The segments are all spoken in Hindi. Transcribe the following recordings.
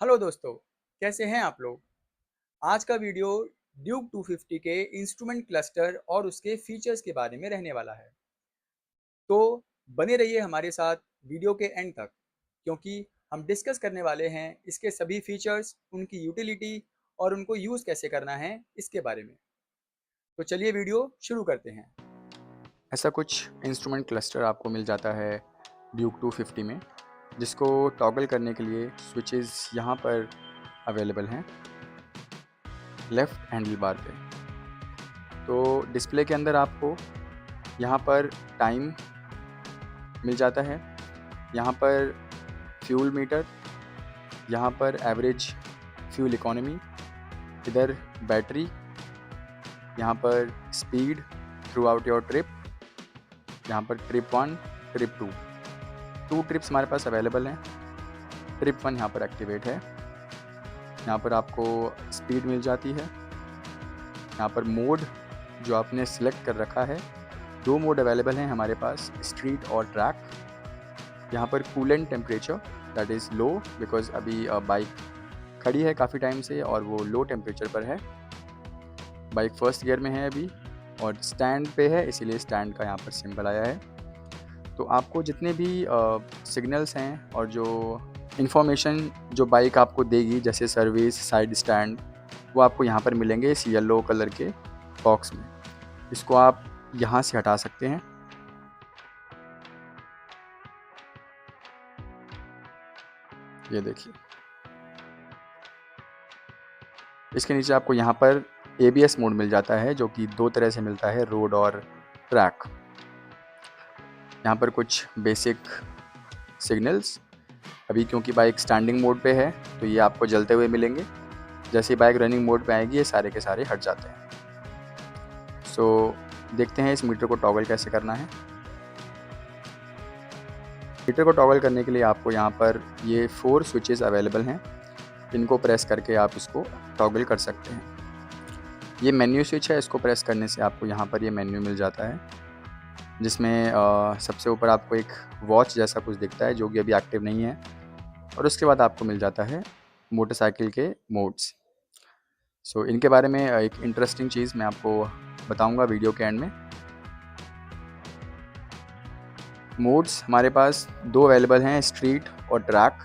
हेलो दोस्तों, कैसे हैं आप लोग। आज का वीडियो ड्यूक 250 के इंस्ट्रूमेंट क्लस्टर और उसके फीचर्स के बारे में रहने वाला है। तो बने रहिए हमारे साथ वीडियो के एंड तक, क्योंकि हम डिस्कस करने वाले हैं इसके सभी फीचर्स, उनकी यूटिलिटी और उनको यूज़ कैसे करना है इसके बारे में। तो चलिए वीडियो शुरू करते हैं। ऐसा कुछ इंस्ट्रूमेंट क्लस्टर आपको मिल जाता है ड्यूक 250 में, जिसको टॉगल करने के लिए स्विचेस यहाँ पर अवेलेबल हैं लेफ़्ट हैंडल बार पे। तो डिस्प्ले के अंदर आपको यहाँ पर टाइम मिल जाता है, यहाँ पर फ्यूल मीटर, यहाँ पर एवरेज फ्यूल इकोनॉमी, इधर बैटरी, यहाँ पर speed through out your trip, यहाँ पर ट्रिप 1, ट्रिप 2, 2 ट्रिप्स हमारे पास अवेलेबल हैं। ट्रिप 1 यहाँ पर एक्टिवेट है। यहाँ पर आपको स्पीड मिल जाती है। यहाँ पर मोड जो आपने सिलेक्ट कर रखा है, 2 मोड अवेलेबल हैं हमारे पास, स्ट्रीट और ट्रैक। यहाँ पर coolant temperature that is low, because अभी बाइक खड़ी है काफ़ी टाइम से और वो लो टेम्परेचर पर है। बाइक फर्स्ट गियर में है अभी और स्टैंड पे है, इसीलिए स्टैंड का यहाँ पर सिंबल आया है। तो आपको जितने भी सिग्नल्स हैं और जो इन्फॉर्मेशन जो बाइक आपको देगी, जैसे सर्विस, साइड स्टैंड, वो आपको यहाँ पर मिलेंगे इस येलो कलर के बॉक्स में। इसको आप यहाँ से हटा सकते हैं। ये देखिए, इसके नीचे आपको यहाँ पर ABS मोड मिल जाता है, जो कि 2 तरह से मिलता है, रोड और ट्रैक। यहाँ पर कुछ बेसिक सिग्नल्स, अभी क्योंकि बाइक स्टैंडिंग मोड पे है तो ये आपको जलते हुए मिलेंगे। जैसे ही बाइक रनिंग मोड पे आएगी ये सारे के सारे हट जाते हैं। सो देखते हैं इस मीटर को टॉगल कैसे करना है। मीटर को टॉगल करने के लिए आपको यहाँ पर ये 4 स्विचेस अवेलेबल हैं, इनको प्रेस करके आप इसको टॉगल कर सकते हैं। ये मेन्यू स्विच है, इसको प्रेस करने से आपको यहाँ पर ये मेन्यू मिल जाता है, जिसमें सबसे ऊपर आपको एक वॉच जैसा कुछ दिखता है जो कि अभी एक्टिव नहीं है, और उसके बाद आपको मिल जाता है मोटरसाइकिल के मोड्स। सो इनके बारे में एक इंटरेस्टिंग चीज़ मैं आपको बताऊंगा वीडियो के एंड में। मोड्स हमारे पास 2 अवेलेबल हैं, स्ट्रीट और ट्रैक।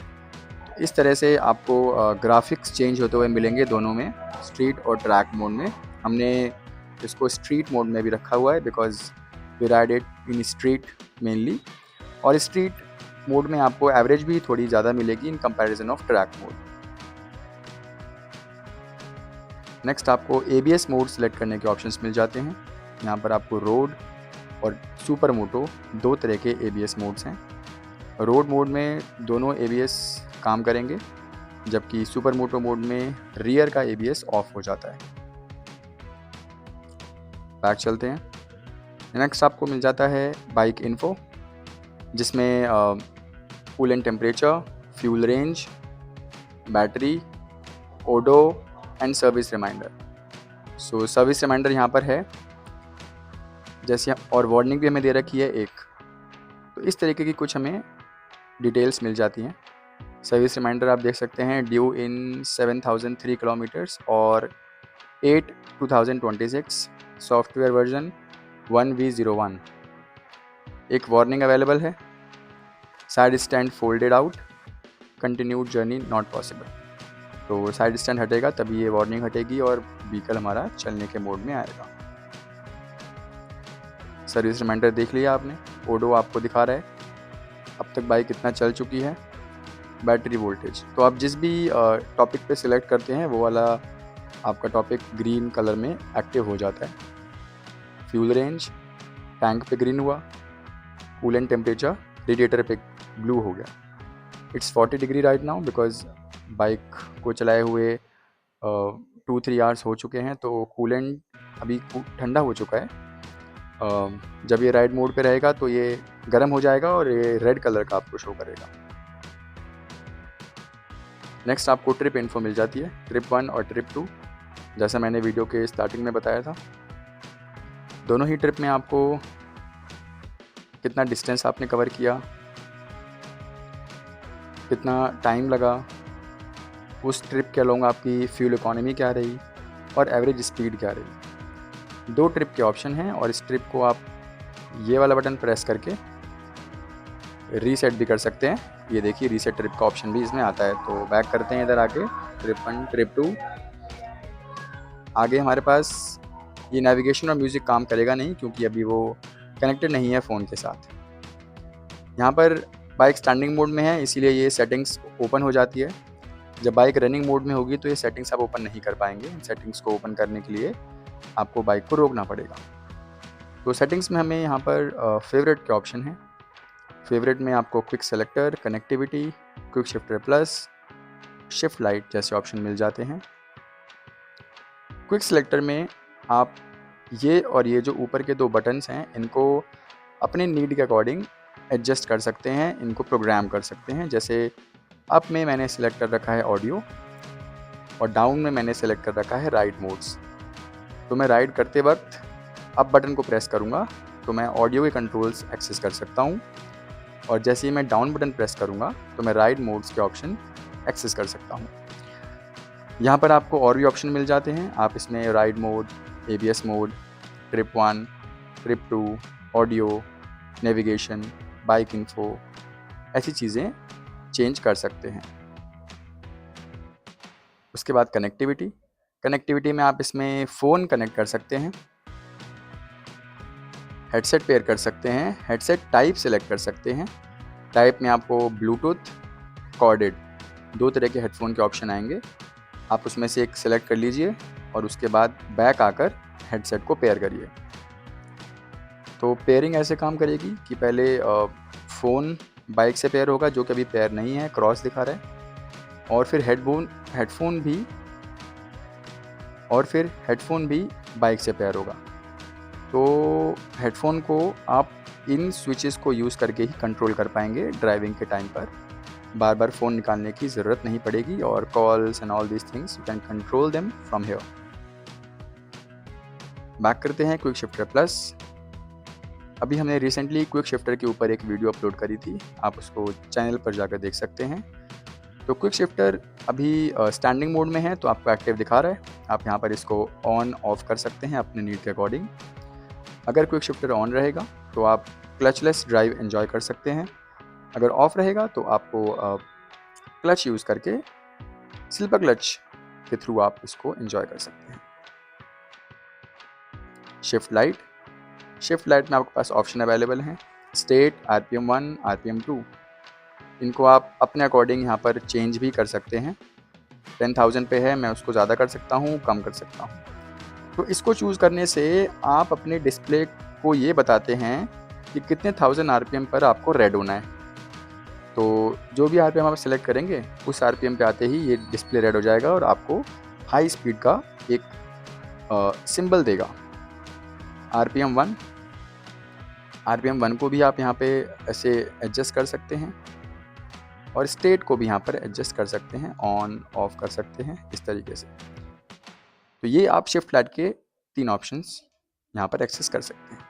इस तरह से आपको ग्राफिक्स चेंज होते हुए मिलेंगे दोनों में, स्ट्रीट और ट्रैक मोड में। हमने इसको स्ट्रीट मोड में भी रखा हुआ है because we ride it in street mainly, और स्ट्रीट मोड में आपको एवरेज भी थोड़ी ज़्यादा मिलेगी in comparison of track mode. Next आपको ABS मोड सेलेक्ट करने के ऑप्शंस मिल जाते हैं। यहाँ पर आपको रोड और सुपर मोटो 2 तरह के ABS मोड्स हैं। रोड मोड में दोनों ABS काम करेंगे, जबकि सुपर मोटो मोड में रियर का ABS ऑफ हो जाता है। बैक चलते हैं। नेक्स्ट आपको मिल जाता है बाइक इन्फो, जिसमें coolant temperature, fuel range, battery, odo and service reminder. So service reminder यहाँ पर है जैसे, और वार्निंग भी हमें दे रखी है एक। तो इस तरीके की कुछ हमें डिटेल्स मिल जाती हैं। सर्विस रिमाइंडर आप देख सकते हैं, ड्यू इन 7003 किलोमीटर्स और 8/2026, सॉफ्टवेयर वर्जन 1V01। एक वार्निंग अवेलेबल है, side stand folded out, continued journey not possible. तो साइड स्टैंड हटेगा तभी ये वार्निंग हटेगी और व्हीकल हमारा चलने के मोड में आएगा। सर्विस रिमाइंडर देख लिया आपने, ओडो आपको दिखा रहा है अब तक बाइक कितना चल चुकी है। बैटरी वोल्टेज, तो आप जिस भी टॉपिक पे सिलेक्ट करते हैं वो वाला आपका टॉपिक ग्रीन कलर में एक्टिव हो जाता है। फ्यूल रेंज टैंक पे ग्रीन हुआ, कूलेंट टेम्परेचर रेडिएटर पे ब्लू हो गया। It's 40 degree right now because bike को चलाए हुए 2-3 आवर्स हो चुके हैं, तो कूलेंट अभी ठंडा हो चुका है। जब ये राइड मोड पे रहेगा तो ये गर्म हो जाएगा और ये रेड कलर का आपको शो करेगा। नेक्स्ट आपको ट्रिप इन्फो मिल जाती है, ट्रिप 1 और ट्रिप 2, जैसा मैंने वीडियो के स्टार्टिंग में बताया था। दोनों ही ट्रिप में आपको कितना डिस्टेंस आपने कवर किया, कितना टाइम लगा, उस ट्रिप के अलोंग आपकी फ्यूल इकोनॉमी क्या रही और एवरेज स्पीड क्या रही। 2 ट्रिप के ऑप्शन हैं और इस ट्रिप को आप ये वाला बटन प्रेस करके रीसेट भी कर सकते हैं। ये देखिए रीसेट ट्रिप का ऑप्शन भी इसमें आता है। तो बैक करते हैं इधर आके, ट्रिप 1 ट्रिप 2। आगे हमारे पास ये नेविगेशन और म्यूज़िक काम करेगा नहीं क्योंकि अभी वो कनेक्टेड नहीं है फ़ोन के साथ। यहाँ पर बाइक स्टैंडिंग मोड में है इसीलिए ये सेटिंग्स ओपन हो जाती है। जब बाइक रनिंग मोड में होगी तो ये सेटिंग्स आप ओपन नहीं कर पाएंगे। इन सेटिंग्स को ओपन करने के लिए आपको बाइक को रोकना पड़ेगा। तो सेटिंग्स में हमें यहाँ पर फेवरेट के ऑप्शन हैं। फेवरेट में आपको quick selector, connectivity, quick shifter plus, shift light जैसे ऑप्शन मिल जाते हैं। क्विक सेलेक्टर में आप ये और ये जो ऊपर के 2 बटन्स हैं इनको अपने नीड के अकॉर्डिंग एडजस्ट कर सकते हैं, इनको प्रोग्राम कर सकते हैं। जैसे अप में मैंने सेलेक्ट कर रखा है ऑडियो और डाउन में मैंने सेलेक्ट कर रखा है राइड मोड्स। तो मैं राइड करते वक्त अप बटन को प्रेस करूँगा तो मैं ऑडियो के कंट्रोल्स एक्सेस कर सकता हूँ और जैसे ही मैं डाउन बटन प्रेस करूँगा तो मैं राइड मोड्स के ऑप्शन एक्सेस कर सकता हूँ। यहाँ पर आपको और भी ऑप्शन मिल जाते हैं। आप इसमें ride mode, ABS mode, trip 1, trip 2, audio, navigation, bike info ऐसी चीज़ें चेंज कर सकते हैं। उसके बाद कनेक्टिविटी में आप इसमें फ़ोन कनेक्ट कर सकते हैं, हेडसेट पेयर कर सकते हैं, हेडसेट टाइप सेलेक्ट कर सकते हैं। टाइप में आपको ब्लूटूथ, कॉर्डेड 2 तरह के हेडफोन के ऑप्शन आएंगे। आप उसमें से एक सेलेक्ट कर लीजिए और उसके बाद बैक आकर हेडसेट को पेयर करिए। तो पेयरिंग ऐसे काम करेगी कि पहले फ़ोन बाइक से पेयर होगा जो कि अभी पेयर नहीं है, क्रॉस दिखा रहा है, और फिर हेडफोन भी बाइक से पेयर होगा। तो हेडफोन को आप इन स्विचेस को यूज़ करके ही कंट्रोल कर पाएंगे ड्राइविंग के टाइम पर। बार बार फ़ोन निकालने की ज़रूरत नहीं पड़ेगी और calls and all these things you can control them from here. Back करते हैं क्विक शिफ्टर प्लस। अभी हमने रिसेंटली क्विक शिफ्टर के ऊपर एक वीडियो अपलोड करी थी, आप उसको चैनल पर जाकर देख सकते हैं। तो क्विक शिफ्टर अभी स्टैंडिंग मोड में है तो आपको एक्टिव दिखा रहा है। आप यहाँ पर इसको ऑन ऑफ कर सकते हैं अपने नीड के अकॉर्डिंग। अगर क्विक शिफ्टर ऑन रहेगा तो आप क्लचलेस ड्राइव एंजॉय कर सकते हैं। अगर ऑफ रहेगा तो आपको क्लच यूज़ करके स्लिपर क्लच के थ्रू आप इसको एंजॉय कर सकते हैं। शिफ्ट लाइट में आपके पास ऑप्शन अवेलेबल हैं, स्टेट, RPM 1, RPM 2। इनको आप अपने अकॉर्डिंग यहाँ पर चेंज भी कर सकते हैं। 10,000 पे है, मैं उसको ज़्यादा कर सकता हूँ, कम कर सकता हूँ। तो इसको चूज़ करने से आप अपने डिस्प्ले को ये बताते हैं कि कितने 1000 RPM पर आपको रेड होना है। तो जो भी RPM आप सेलेक्ट करेंगे उस RPM पे आते ही ये डिस्प्ले रेड हो जाएगा और आपको हाई स्पीड का एक सिंबल देगा। RPM 1 को भी आप यहाँ पे ऐसे एडजस्ट कर सकते हैं और स्टेट को भी यहाँ पर एडजस्ट कर सकते हैं, ऑन ऑफ कर सकते हैं इस तरीके से। तो ये आप शिफ्ट लाइट के 3 ऑप्शंस यहाँ पर एक्सेस कर सकते हैं।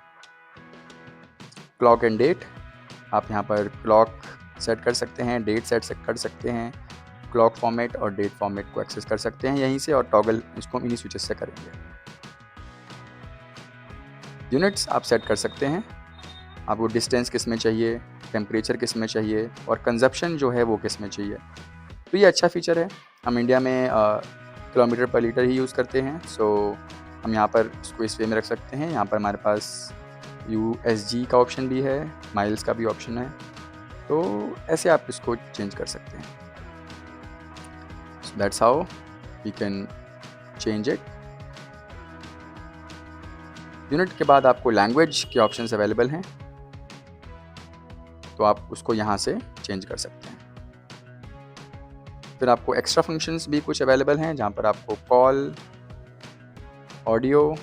क्लॉक एंड डेट, आप यहाँ पर क्लॉक सेट कर सकते हैं, डेट सेट कर सकते हैं, क्लॉक फॉर्मेट और डेट फॉर्मेट को एक्सेस कर सकते हैं यहीं से और टॉगल इसको इन्हीं स्विचेस से करेंगे। यूनिट्स आप सेट कर सकते हैं, आपको डिस्टेंस किस में चाहिए, टेम्परेचर किस में चाहिए और कंजप्शन जो है वो किस में चाहिए। तो ये अच्छा फीचर है। हम इंडिया में किलोमीटर पर लीटर ही यूज़ करते हैं, सो हम यहाँ पर इसको इस वे में रख सकते हैं। यहाँ पर हमारे पास USG का ऑप्शन भी है, माइल्स का भी ऑप्शन है, तो ऐसे आप इसको चेंज कर सकते हैं। So that's how we can change it. Unit के बाद आपको लैंग्वेज के ऑप्शंस अवेलेबल हैं, तो आप उसको यहाँ से चेंज कर सकते हैं। फिर आपको एक्स्ट्रा फंक्शंस भी कुछ अवेलेबल हैं जहाँ पर आपको call, audio,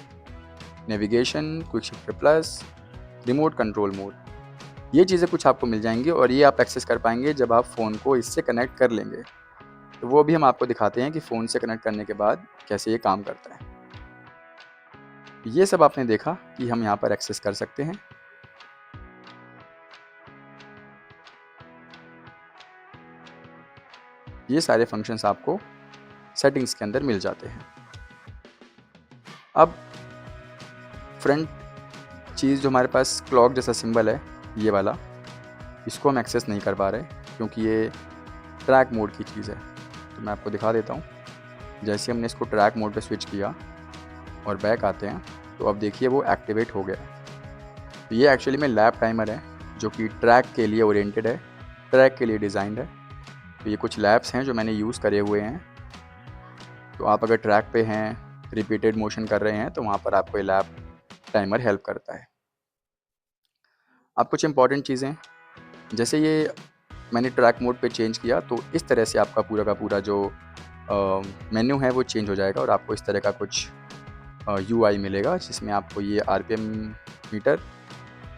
navigation, quick shifter plus, remote control mode, ये चीज़ें कुछ आपको मिल जाएंगी और ये आप एक्सेस कर पाएंगे जब आप फ़ोन को इससे कनेक्ट कर लेंगे। तो वो भी हम आपको दिखाते हैं कि फ़ोन से कनेक्ट करने के बाद कैसे ये काम करता है। ये सब आपने देखा कि हम यहाँ पर एक्सेस कर सकते हैं। ये सारे फंक्शंस आपको सेटिंग्स के अंदर मिल जाते हैं। अब फ्रंट चीज़ जो हमारे पास क्लॉक जैसा सिंबल है, ये वाला, इसको हम एक्सेस नहीं कर पा रहे क्योंकि ये ट्रैक मोड की चीज़ है। तो मैं आपको दिखा देता हूँ। जैसे हमने इसको ट्रैक मोड पे स्विच किया और बैक आते हैं, तो अब देखिए वो एक्टिवेट हो गया है। तो ये एक्चुअली में लैप टाइमर है जो कि ट्रैक के लिए ओरिएंटेड है, ट्रैक के लिए डिज़ाइंड है। तो ये कुछ लैप्स हैं जो मैंने यूज़ करे हुए हैं। तो आप अगर ट्रैक पे हैं, रिपीटेड मोशन कर रहे हैं, तो वहाँ पर आपको ये लैप टाइमर हेल्प करता है। अब कुछ इंपॉर्टेंट चीज़ें, जैसे ये मैंने ट्रैक मोड पे चेंज किया तो इस तरह से आपका पूरा का पूरा जो मेन्यू है वो चेंज हो जाएगा और आपको इस तरह का कुछ यूआई मिलेगा, जिसमें आपको ये आरपीएम मीटर,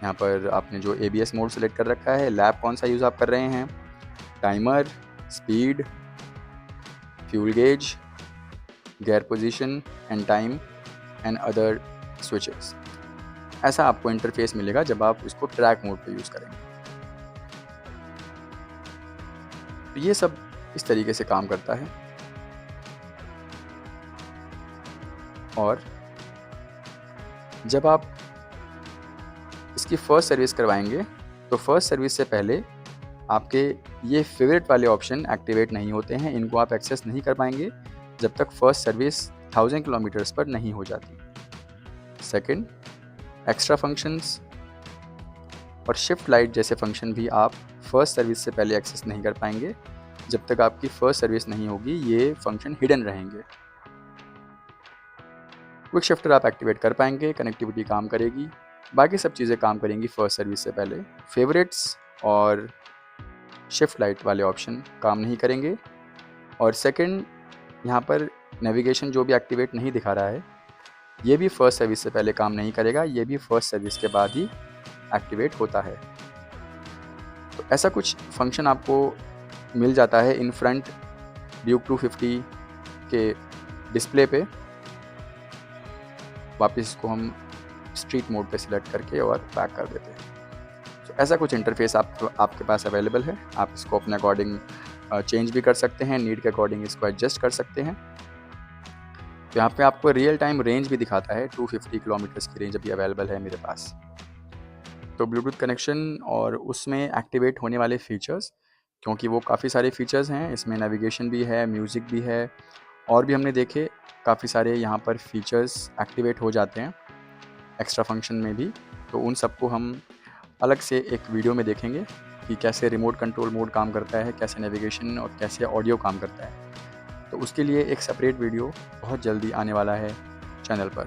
यहाँ पर आपने जो एबीएस मोड सेलेक्ट कर रखा है, लैप कौन सा यूज़ आप कर रहे हैं, timer, speed, fuel gauge, gear position and time and other switches. ऐसा आपको इंटरफेस मिलेगा जब आप इसको ट्रैक मोड पे यूज़ करेंगे। तो ये सब इस तरीके से काम करता है। और जब आप इसकी फ़र्स्ट सर्विस करवाएंगे तो फ़र्स्ट सर्विस से पहले आपके ये फेवरेट वाले ऑप्शन एक्टिवेट नहीं होते हैं। इनको आप एक्सेस नहीं कर पाएंगे जब तक फ़र्स्ट सर्विस 1000 किलोमीटर्स पर नहीं हो जाती। सेकंड, एक्स्ट्रा फंक्शंस और शिफ्ट लाइट जैसे फंक्शन भी आप फर्स्ट सर्विस से पहले एक्सेस नहीं कर पाएंगे। जब तक आपकी फर्स्ट सर्विस नहीं होगी, ये फंक्शन हिडन रहेंगे। क्विक शिफ्टर आप एक्टिवेट कर पाएंगे, कनेक्टिविटी काम करेगी, बाकी सब चीज़ें काम करेंगी फर्स्ट सर्विस से पहले। फेवरेट्स और शिफ्ट लाइट वाले ऑप्शन काम नहीं करेंगे। और सेकंड, यहाँ पर नेविगेशन जो भी एक्टिवेट नहीं दिखा रहा है, ये भी फर्स्ट सर्विस से पहले काम नहीं करेगा, ये भी फर्स्ट सर्विस के बाद ही एक्टिवेट होता है। तो ऐसा कुछ फंक्शन आपको मिल जाता है इन फ्रंट ड्यूक 250 के डिस्प्ले पे। वापस इसको हम स्ट्रीट मोड पे सिलेक्ट करके और बैक कर देते हैं। तो ऐसा कुछ इंटरफेस आपके पास अवेलेबल है। आप इसको अपने अकॉर्डिंग चेंज भी कर सकते हैं, नीड के अकॉर्डिंग इसको एडजस्ट कर सकते हैं। तो यहाँ पे आपको रियल टाइम रेंज भी दिखाता है, 250 किलोमीटर्स की रेंज अभी अवेलेबल है मेरे पास। तो ब्लूटूथ कनेक्शन और उसमें एक्टिवेट होने वाले फ़ीचर्स, क्योंकि वो काफ़ी सारे फ़ीचर्स हैं, इसमें नेविगेशन भी है, म्यूज़िक भी है, और भी हमने देखे काफ़ी सारे यहाँ पर फ़ीचर्स एक्टिवेट हो जाते हैं एक्स्ट्रा फंक्शन में भी। तो उन सबको हम अलग से एक वीडियो में देखेंगे कि कैसे रिमोट कंट्रोल मोड काम करता है, कैसे नेविगेशन और कैसे ऑडियो काम करता है। तो उसके लिए एक सेपरेट वीडियो बहुत जल्दी आने वाला है चैनल पर।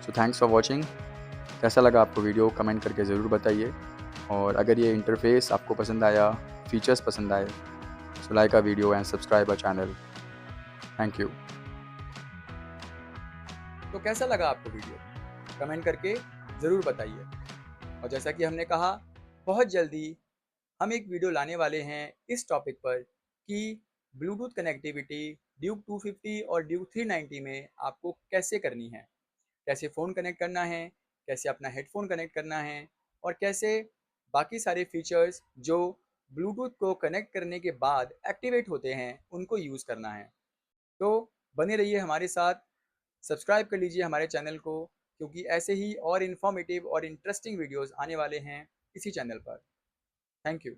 So thanks for watching. कैसा लगा आपको वीडियो, कमेंट करके ज़रूर बताइए। और अगर ये इंटरफेस आपको पसंद आया, फीचर्स पसंद आए, so like a video and subscribe a channel. Thank you. तो कैसा लगा आपको वीडियो, कमेंट करके ज़रूर बताइए। और जैसा कि हमने कहा, बहुत जल्दी हम एक वीडियो लाने वाले हैं इस टॉपिक पर कि ब्लूटूथ कनेक्टिविटी ड्यूक 250 और ड्यूक 390 में आपको कैसे करनी है, कैसे फ़ोन कनेक्ट करना है, कैसे अपना हेडफोन कनेक्ट करना है, और कैसे बाकी सारे फीचर्स जो ब्लूटूथ को कनेक्ट करने के बाद एक्टिवेट होते हैं उनको यूज़ करना है। तो बने रहिए हमारे साथ, सब्सक्राइब कर लीजिए हमारे चैनल को, क्योंकि ऐसे ही और इन्फॉर्मेटिव और इंटरेस्टिंग वीडियोस आने वाले हैं इसी चैनल पर। Thank you.